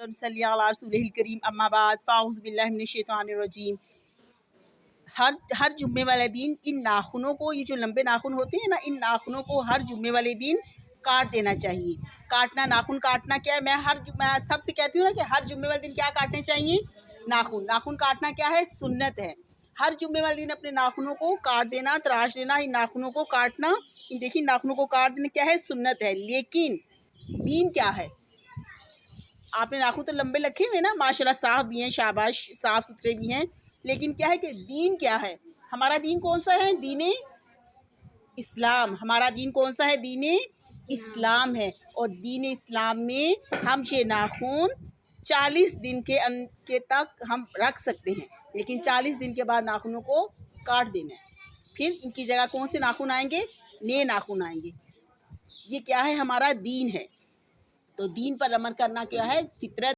ونصلی علی رسولہ الکریم اما بعد فاعوذ باللہ من الشیطان الرجیم۔ ہر جمعے والے دن ان ناخنوں کو، یہ جو لمبے ناخن ہوتے ہیں نا، ان ناخنوں کو ہر جمعے والے دن کاٹ دینا چاہیے۔ کاٹنا، ناخن کاٹنا کیا ہے، میں سب سے کہتی ہوں نا کہ ہر جمعے والے دن کیا کاٹنے چاہیے، ناخن کاٹنا کیا ہے، سنت ہے۔ ہر جمعے والے دن اپنے ناخنوں کو کاٹ دینا، تراش دینا، ان ناخنوں کو کاٹنا، دیکھیے ناخنوں کو کاٹ دینا کیا ہے، سنت ہے۔ لیکن دین کیا ہے؟ آپ نے ناخن تو لمبے رکھے ہوئے نا، ماشاءاللہ صاف بھی ہیں، شاباش، صاف ستھرے بھی ہیں، لیکن کیا ہے کہ دین کیا ہے؟ ہمارا دین کون سا ہے؟ دین اسلام۔ ہمارا دین کون سا ہے؟ دین اسلام ہے۔ اور دین اسلام میں ہم یہ ناخن 40 دن کے تک ہم رکھ سکتے ہیں، لیکن 40 دن کے بعد ناخنوں کو کاٹ دینا ہے۔ پھر ان کی جگہ کون سے ناخن آئیں گے؟ نئے ناخن آئیں گے۔ یہ کیا ہے؟ ہمارا دین ہے۔ تو دین پر عمل کرنا کیا ہے؟ فطرت